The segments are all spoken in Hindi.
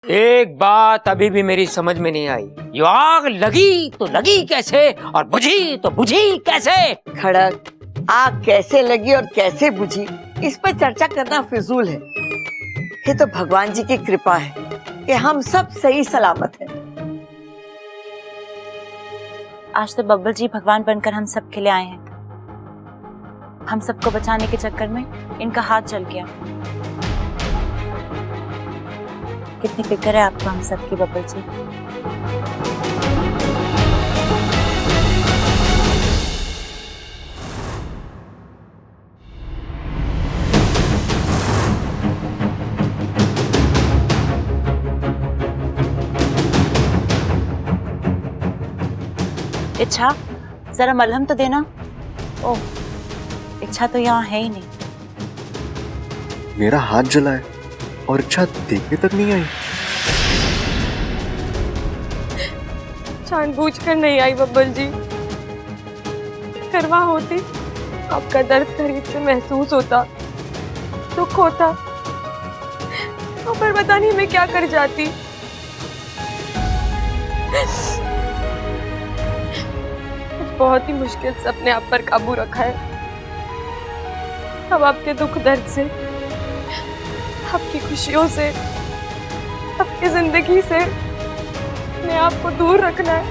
एक बात अभी भी मेरी समझ में नहीं आई, ये आग लगी तो लगी कैसे और बुझी तो बुझी कैसे? खड़क, आग कैसे लगी और कैसे बुझी इस पर चर्चा करना फिजूल है। ये तो भगवान जी की कृपा है कि हम सब सही सलामत हैं। आज तो बब्बल जी भगवान बनकर हम सब के लिए आए हैं। हम सबको बचाने के चक्कर में इनका हाथ जल गया। कितनी फिक्र है आपको हम सबकी बब्बल जी। इच्छा, जरा मलहम तो देना। ओह, इच्छा तो यहाँ है ही नहीं। मेरा हाथ जला है और इच्छा देखने तक नहीं आई। जानबूझकर नहीं आई बब्बल जी। करवा होती आपका दर्द करीब से महसूस होता, दुख होता, तो पर पता नहीं मैं क्या कर जाती। बहुत ही मुश्किल से अपने आप पर काबू रखा है। अब आपके दुख दर्द से, आपकी खुशियों से, आपकी जिंदगी से अपने आप को दूर रखना है।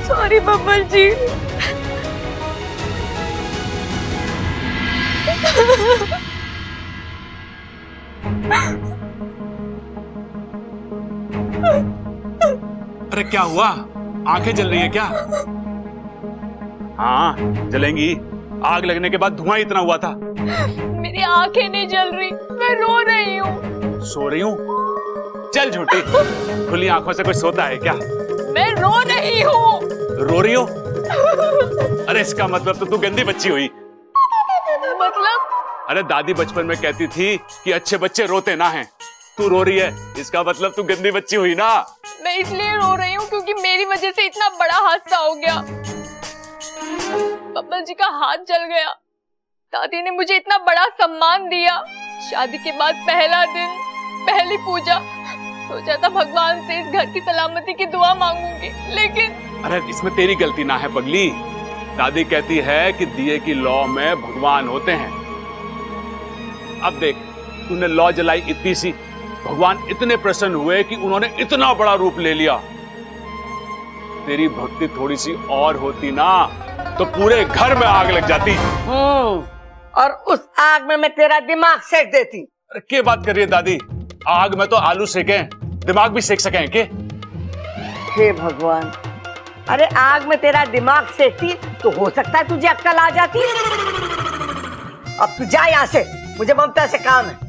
सॉरी बब्बल जी। अरे क्या हुआ? आंखें जल रही है क्या? हाँ जलेंगी, आग लगने के बाद धुआं इतना हुआ था। मेरी आंखें नहीं जल रही, मैं रो रही हूँ। सो रही हूँ? चल झूठी, खुली आंखों से कोई सोता है क्या? मैं रो रही हूँ। रो रही हो? अरे इसका मतलब तो तू गंदी बच्ची हुई। मतलब? अरे दादी बचपन में कहती थी कि अच्छे बच्चे रोते ना हैं। तू रो रही है, इसका मतलब तू गंदी बच्ची हुई ना। मैं इसलिए रो रही हूँ क्योंकि मेरी वजह से इतना बड़ा हादसा हो गया। बब्बल जी का हाथ जल गया। दादी ने मुझे इतना बड़ा सम्मान दिया। शादी के बाद पहला दिन, पहली पूजा, सोचा था भगवान से इस घर की सलामती की दुआ मांगूंगी, लेकिन अरे इसमें तेरी गलती ना है पगली। दादी कहती है कि दिए की लौ में भगवान होते हैं। अब देख, तूने लौ जलाई इतनी सी, भगवान इतने प्रसन्न हुए कि उन्होंने इतना बड़ा रूप ले लिया। तेरी भक्ति थोड़ी सी और होती ना तो पूरे घर में आग लग जाती। और उस आग में मैं तेरा दिमाग सेक देती। अरे क्या बात कर रही है दादी? आग में तो आलू सेके, दिमाग भी सेक सके के? हे भगवान, अरे आग में तेरा दिमाग सेकती तो हो सकता है तुझे अक्ल आ जाती। अब तू जा यहाँ से, मुझे ममता से काम है।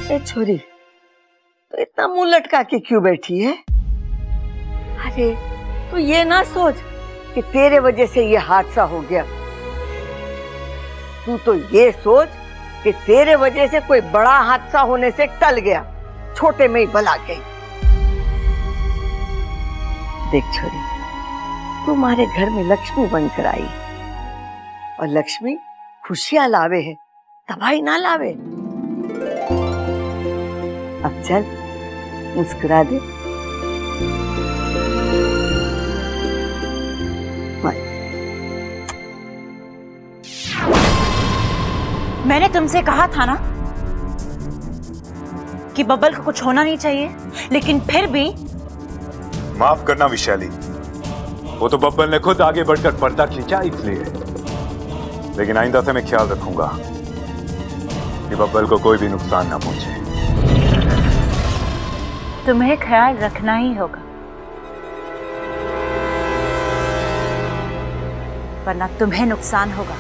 ए छोरी, तो इतना मुंह लटका के क्यों बैठी है? अरे तू ये ना सोच कि तेरे वजह से ये हादसा हो गया। तू तो ये सोच कि तेरे वजह से कोई बड़ा हादसा होने से टल गया, छोटे में ही भला गई। देख छोरी, तुम्हारे घर में लक्ष्मी बनकर आई और लक्ष्मी खुशियां लावे है, तबाही ना लावे। अब चल मुस्कुरा दे। मैंने तुमसे कहा था ना कि बब्बल को कुछ होना नहीं चाहिए, लेकिन फिर भी। माफ करना विशाली, वो तो बब्बल ने खुद आगे बढ़कर पर्दा खींचा इसलिए। लेकिन आइंदा से मैं ख्याल रखूंगा कि बब्बल को कोई भी नुकसान ना पहुंचे। तुम्हें ख्याल रखना ही होगा, वरना तुम्हें नुकसान होगा।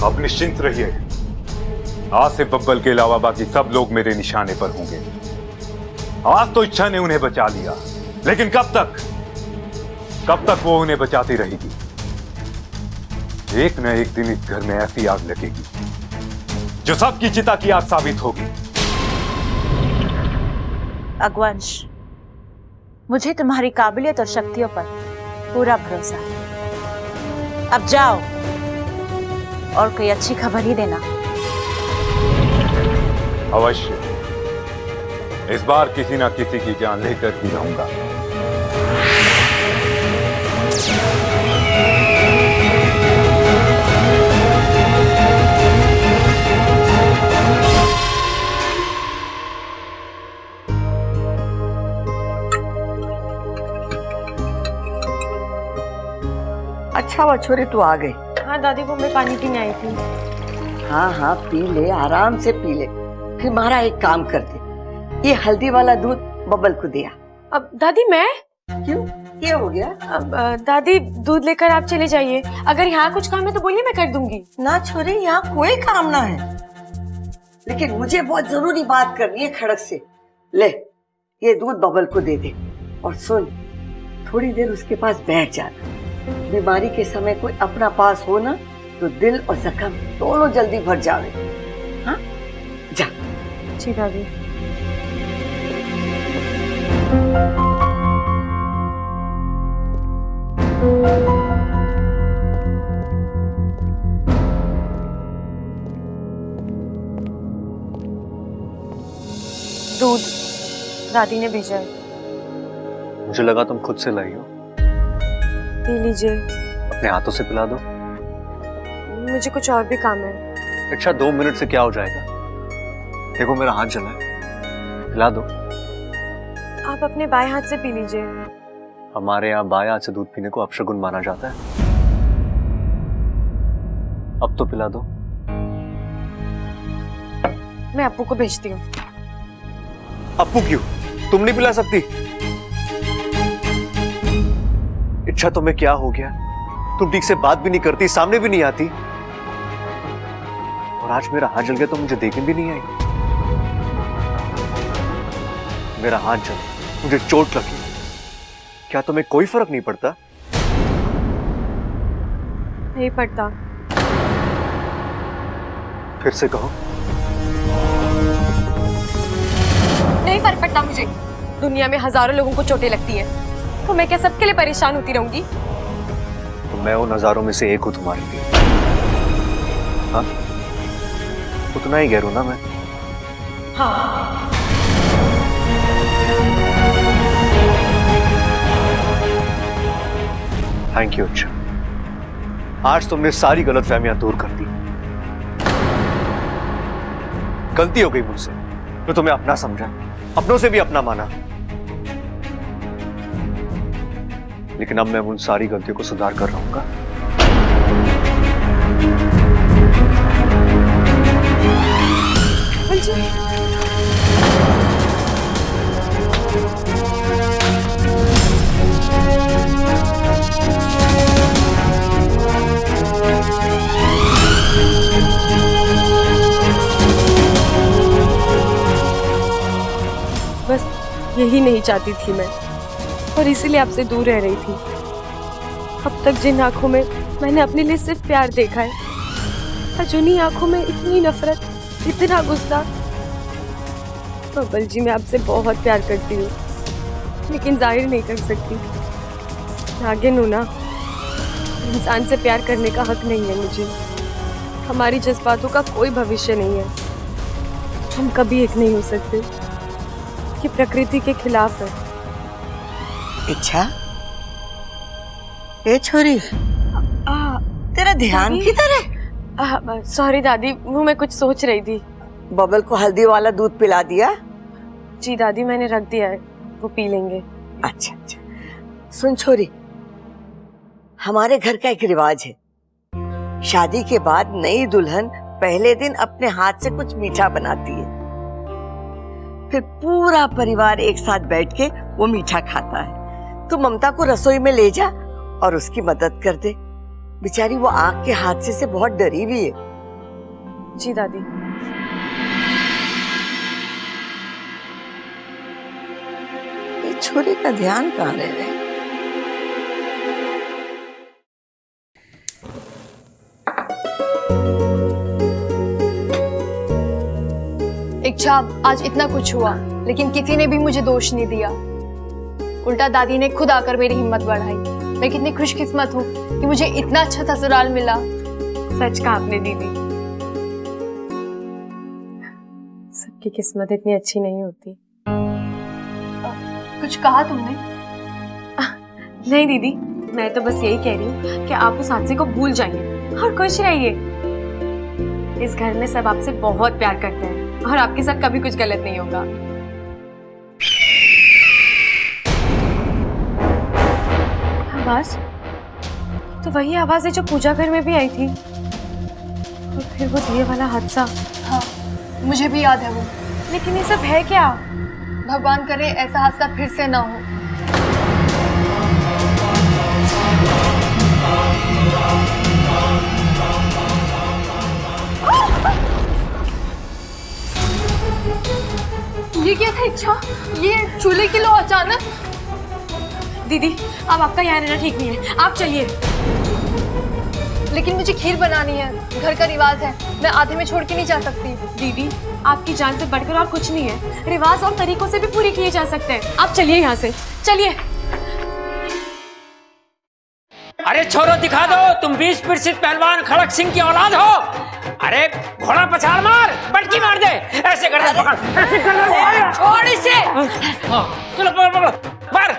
अब निश्चिंत रहिए, आज से बब्बल के अलावा बाकी सब लोग मेरे निशाने पर होंगे। आज तो इच्छा ने उन्हें बचा लिया, लेकिन कब तक वो उन्हें बचाती रहेगी? एक न एक दिन इस घर में ऐसी आग लगेगी जो सबकी चिता की आग साबित होगी। अगवंश, मुझे तुम्हारी काबिलियत और शक्तियों पर पूरा भरोसा है। अब जाओ और कोई अच्छी खबर ही देना। अवश्य, इस बार किसी ना किसी की जान लेकर ही रहूंगा। अच्छा हुआ छोरी तू आ गई। हाँ दादी, वो मैं पानी पीने आई थी। हाँ हाँ पी ले, आराम से पी ले। फिर मारा एक काम कर दे, ये हल्दी वाला दूध बबल को दिया। अब दादी मैं क्यों, क्या हो गया? अब दादी दूध लेकर आप चले जाइए। अगर यहाँ कुछ काम है तो बोलिए, मैं कर दूंगी। ना छोरी, यहाँ कोई काम ना है, लेकिन मुझे बहुत जरूरी बात करनी है खड़क से। ले ये दूध बबल को दे दे, और सुन थोड़ी देर उसके पास बैठ जाना। बीमारी के समय कोई अपना पास हो ना तो दिल और जख्म दोनों जल्दी भर जावे। हाँ जा। जी दादी। दूध दादी ने भेजा है। मुझे लगा तुम खुद से लाई हो। पी लीजिए। अपने हाथों से पिला दो। मुझे कुछ और भी काम है। अच्छा 2 मिनट से क्या हो जाएगा? देखो मेरा हाथ जला है, पिला दो। आप अपने बाएं हाथ से पी लीजिए। हमारे यहाँ बाएं हाथ से दूध पीने को अपशगुन माना जाता है। अब तो पिला दो। मैं अप्पू को भेजती हूँ। अप्पू क्यों? तुम नहीं पिला सकती? इच्छा तुम्हें क्या हो गया? तुम ठीक से बात भी नहीं करती, सामने भी नहीं आती, और आज मेरा हाथ जल गया तो मुझे देखने भी नहीं आई। मेरा हाथ जल, मुझे चोट लगी, क्या तुम्हें कोई फर्क नहीं पड़ता? नहीं पड़ता। फिर से कहो। नहीं फर्क पड़ता मुझे। दुनिया में हजारों लोगों को चोटें लगती हैं, तो मैं क्या सबके लिए परेशान होती रहूंगी? तो मैं उन हजारों में से एक हूं तुम्हारे लिए। हाँ, उतना ही गैर हूं ना मैं। हाँ। Thank you. अच्छा, आज तुमने सारी गलतफहमियां दूर कर दी। गलती हो गई मुझसे, तो तुम्हें अपना समझा, अपनों से भी अपना माना, लेकिन अब मैं उन सारी गलतियों को सुधार कर रहूंगा। बस यही नहीं चाहती थी मैं, और इसीलिए आपसे दूर रह रही थी। अब तक जिन आंखों में मैंने अपने लिए सिर्फ प्यार देखा है, आज उन्हीं आंखों में इतनी नफरत, इतना गुस्सा। बबल जी, मैं आपसे बहुत प्यार करती हूँ, लेकिन जाहिर नहीं कर सकती। नागिन हूँ ना, इंसान से प्यार करने का हक नहीं है मुझे। हमारी जज्बातों का कोई भविष्य नहीं है, हम कभी एक नहीं हो सकते। ये प्रकृति के खिलाफ है। इच्छा, ए छोरी, तेरा ध्यान किधर है? सॉरी दादी, वो मैं कुछ सोच रही थी। बबल को हल्दी वाला दूध पिला दिया? जी दादी, मैंने रख दिया है, वो पी लेंगे। अच्छा अच्छा। सुन छोरी, हमारे घर का एक रिवाज है, शादी के बाद नई दुल्हन पहले दिन अपने हाथ से कुछ मीठा बनाती है, फिर पूरा परिवार एक साथ बैठ के वो मीठा खाता है। तू ममता को रसोई में ले जा और उसकी मदद कर दे, बेचारी वो आग के हादसे से बहुत डरी हुई है। जी दादी। ये छोरी का ध्यान कहाँ रह गए? इच्छा, आज इतना कुछ हुआ, लेकिन किसी ने भी मुझे दोष नहीं दिया। उल्टा दादी ने खुद आकर मेरी हिम्मत बढ़ाई। मैं कितनी खुशकिस्मत हूँ कि मुझे इतना अच्छा ससुराल मिला। सच कहा आपने दीदी, सबकी किस्मत इतनी अच्छी नहीं होती। कुछ कहा तुमने? नहीं दीदी, मैं तो बस यही कह रही हूँ कि आप उस हादसे को भूल जाइए और खुश रहिए। इस घर में सब आपसे बहुत प्यार करते हैं और आपके साथ कभी कुछ गलत नहीं होगा। आवाज तो वही आवाज है जो पूजा घर में भी आई थी, और फिर वो दिए वाला हादसा। हाँ, मुझे भी याद है वो। लेकिन ये सब है क्या? भगवान करे ऐसा हादसा फिर से ना हो। ये क्या था इच्छा? ये चूल्हे की लो अचानक। दीदी, अब आपका यहाँ रहना ठीक नहीं है, आप चलिए। लेकिन मुझे खीर बनानी है, घर का रिवाज है, मैं आधे में छोड़ के नहीं जा सकती। दीदी, आपकी जान से बढ़कर और कुछ नहीं है, रिवाज और तरीकों से भी पूरे किए जा सकते हैं। आप चलिए यहाँ से, चलिए। अरे छोरो दिखा दो, तुम 20 प्रसिद्ध पहलवान खड़क सिंह की औलाद हो। अरे घोड़ा पछाड़ मार, पटकी मार दे, ऐसे कर दे, पकड़, ऐसे कर दे, छोड़ इसे। चलो पकड़ पकड़ मार।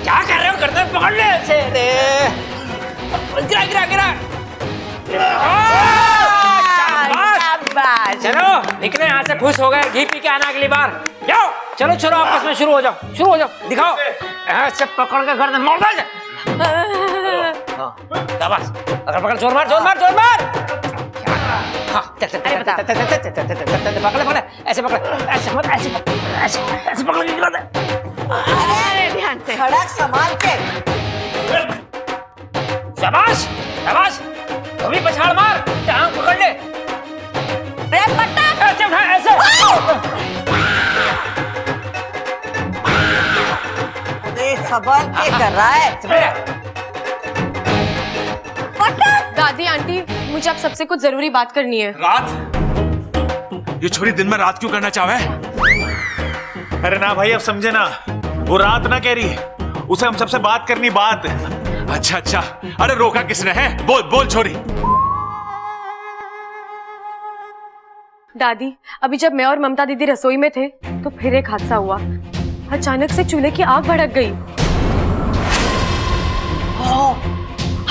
क्या कर रहे हो? कर दे, पकड़ ले ऐसे। गिरा गिरा गिरा। शाबाश। चलो निकले यहाँ से, खुश हो गए, घी पी के आना अगली बार। जाओ चलो चलो, आपस में शुरू हो जाओ, शुरू हो जाओ, दिखाओ। ऐसे पकड़ के गर्दन मोड़ दे। शाबाश, अगर पकड़, जोर मार जोर मार जोर मार। पकड़ पकड़, ऐसे पकड़, ऐसे मत, ऐसे ऐसे ऐसे पकड़ के गिरा दे। अरे ध्यान से, खड़क संभाल के। शाबाश शाबाश, तू भी पछाड़ मार, टांग पकड़ ले। ऐसे उठा, ऐसे। अरे संभाल के कर रहा है। दादी आंटी, मुझे आप सबसे कुछ जरूरी बात करनी है। रात? ये छोरी दिन में रात क्यों करना चाहे? अरे ना भाई, अब समझे ना, वो रात ना कह रही, उसे हम सबसे बात करनी, बात। अच्छा अच्छा, अरे रोका किसने है? बोल बोल छोरी। दादी, अभी जब मैं और ममता दीदी रसोई में थे तो फिर एक हादसा हुआ। अचानक से चूल्हे की आग भड़क गई।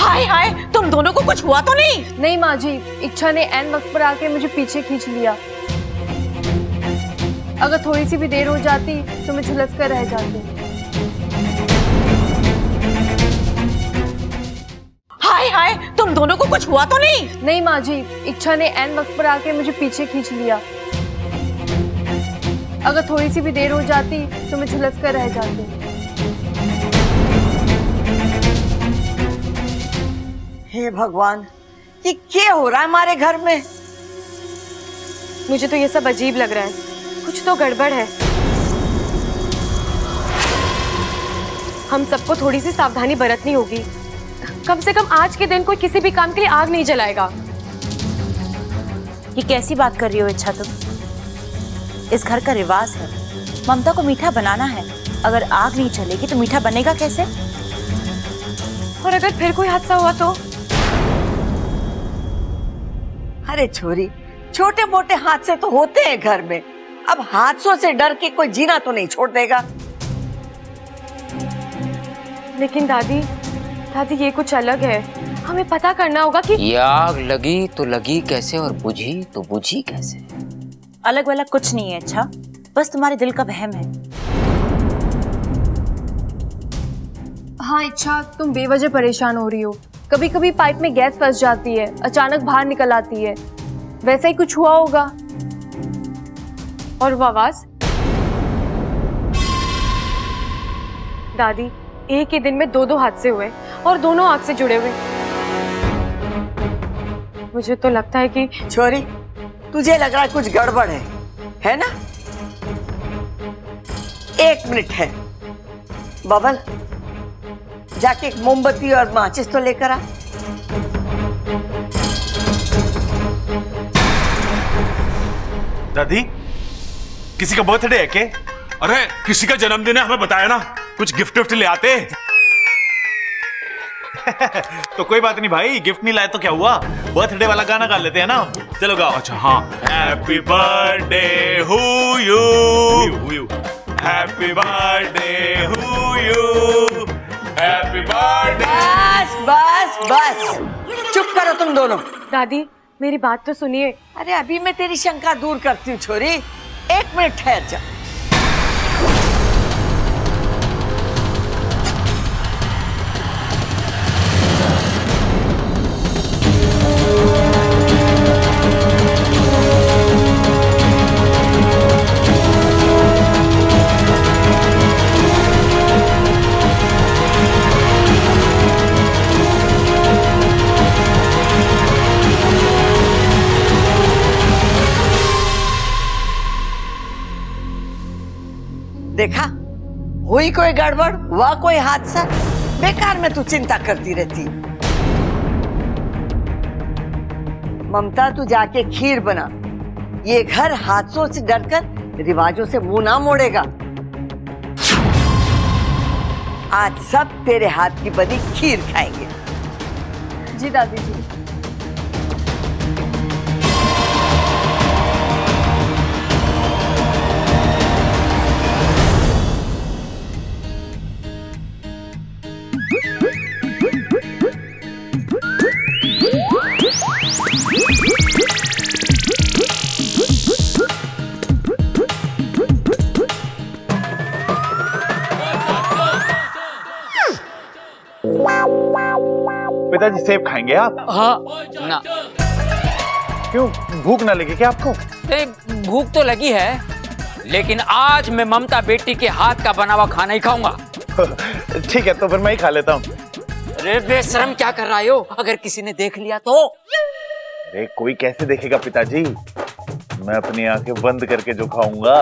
हाय हाय, तुम दोनों को कुछ हुआ तो नहीं? नहीं माँ जी, इच्छा ने ऐन वक्त पर आके मुझे पीछे खींच लिया। अगर थोड़ी सी भी देर हो जाती तो मैं झुलस कर रह जाती। हाय हाय, तुम दोनों को कुछ हुआ तो नहीं? नहीं माँ जी, इच्छा ने ऐन वक्त पर आके मुझे पीछे खींच लिया। अगर थोड़ी सी भी देर हो जाती तो मैं झुलस कर रह जाती। हे भगवान, ये क्या हो रहा है हमारे घर में? मुझे तो ये सब अजीब लग रहा है, कुछ तो गड़बड़ है। हम सबको थोड़ी सी सावधानी बरतनी होगी। कम से कम आज के दिन कोई किसी भी काम के लिए आग नहीं जलाएगा। ये कैसी बात कर रही हो इच्छा तुम? इस घर का रिवाज है, ममता को मीठा बनाना है। अगर आग नहीं चलेगी तो मीठा बनेगा कैसे? और अगर फिर कोई हादसा हुआ तो? अरे छोरी, छोटे मोटे हादसे तो होते हैं घर में। अब हादसों से डर के कोई जीना तो नहीं छोड़ देगा। लेकिन दादी, दादी ये कुछ अलग है। हमें पता करना होगा कि ये आग लगी तो लगी कैसे और बुझी तो बुझी कैसे। अलग वलग कुछ नहीं है अच्छा, बस तुम्हारे दिल का वहम है। हाँ इच्छा, तुम बेवजह परेशान हो रही हो। कभी कभी पाइप में गैस फंस जाती है, अचानक बाहर निकल आती है, वैसा ही कुछ हुआ होगा। और वो आवाज? दादी, एक ही दिन में दो हादसे हुए और दोनों आग से जुड़े हुए। मुझे तो लगता है कि छोरी, तुझे लग रहा है कुछ गड़बड़ है ना? एक मिनट है। बबल, जाके एक मोमबत्ती और माचिस तो लेकर आ। दादी, किसी का बर्थडे है क्या? अरे किसी का जन्मदिन है, हमें बताया ना, कुछ गिफ्ट विफ्ट ले आते। तो कोई बात नहीं भाई, गिफ्ट नहीं लाए तो क्या हुआ, बर्थडे वाला गाना गा लेते हैं ना। चलो गाओ। अच्छा हाँ। Happy birthday who you, happy birthday who you, happy birthday. बस बस बस, चुप करो तुम दोनों। दादी मेरी बात तो सुनिए। अरे अभी मैं तेरी शंका दूर करती हूँ छोरी, 1 मिनट ठहर जा। देखा, हुई कोई गड़बड़, हुआ कोई हादसा, बेकार में तू चिंता करती रहती। ममता तू जाके खीर बना, ये घर हादसों से डरकर रिवाजों से मुंह ना मोड़ेगा। आज सब तेरे हाथ की बनी खीर खाएंगे। जी दादी जी। पिताजी सेब खाएंगे आप? हाँ ना। क्यों, भूख ना लगी क्या आपको? भूख तो लगी है, लेकिन आज मैं ममता बेटी के हाथ का बना हुआ खाना ही खाऊंगा। ठीक है, तो फिर मैं ही खा लेता हूँ। अरे बेशरम क्या कर रहा हो, अगर किसी ने देख लिया तो? अरे कोई कैसे देखेगा पिताजी, मैं अपनी आंखें बंद करके जो खाऊंगा।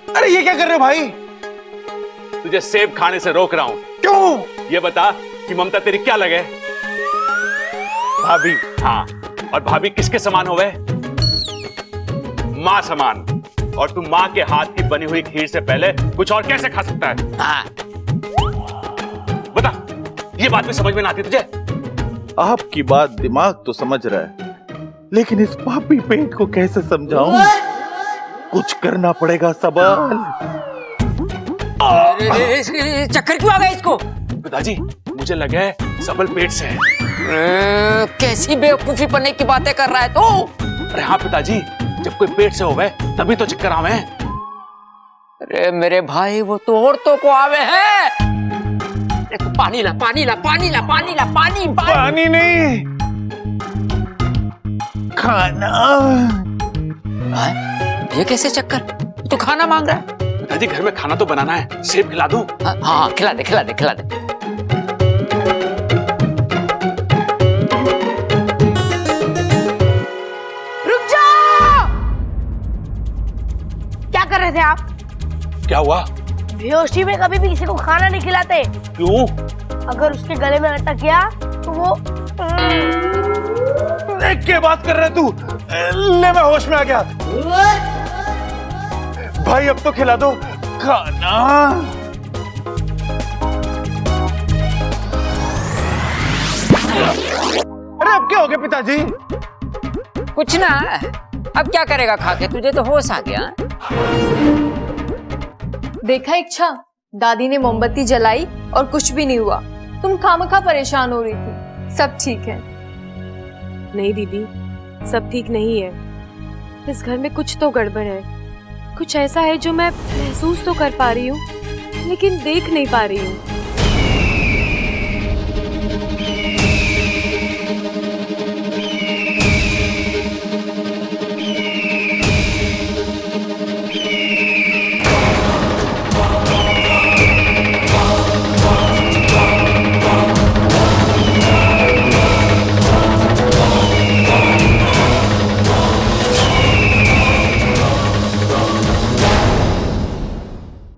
अरे ये क्या कर रहे हो भाई? तुझे सेब खाने से रोक रहा हूं। क्यों? ये बता कि ममता तेरी क्या लगे? भाभी। हाँ, और भाभी किसके समान होवे? माँ समान। और तू माँ के हाथ की बनी हुई खीर से पहले कुछ और कैसे खा सकता है? हाँ। बता, ये बात भी समझ में ना आती तुझे? आपकी बात दिमाग तो समझ रहा है, लेकिन इस पापी पेट को कैसे समझाऊं? कुछ करना पड़ेगा सबल। चक्कर क्यों आ गया इसको? पिताजी, मुझे लगा है सबल पेट से है। कैसी बेवकूफी पन्ने की बातें कर रहा है तू? अरे हाँ पिताजी, जब कोई पेट से होवे तभी तो चक्कर आवे। अरे मेरे भाई, वो तो औरतों को आवे हैं। अरे तू पानी ला, पानी ला, पानी ला, पानी ला, पानी पानी। पानी नहीं, खाना। ये कैसे चक्कर? तू खाना मांग रहा है? पिताजी घर में खाना तो बनाना है, सेब खिला दूं? हाँ खिला दे, खिला दे, खिला दे। रुक जाओ! क्या कर रहे थे आप? क्या हुआ? बेहोशी में कभी भी किसी को खाना नहीं खिलाते। क्यों? अगर उसके गले में अटक गया तो वो क्या बात कर रहे तू? ले, मैं होश में आ गया। भाई अब तो खिला दो खाना। अरे अब क्या हो गया पिताजी? कुछ ना, अब क्या करेगा खा के? तुझे तो होश आ गया। देखा इच्छा, दादी ने मोमबत्ती जलाई और कुछ भी नहीं हुआ। तुम खामखा परेशान हो रही थी। सब ठीक है। नहीं दीदी, सब ठीक नहीं है। इस घर में कुछ तो गड़बड़ है। कुछ ऐसा है जो मैं महसूस तो कर पा रही हूँ, लेकिन देख नहीं पा रही हूँ।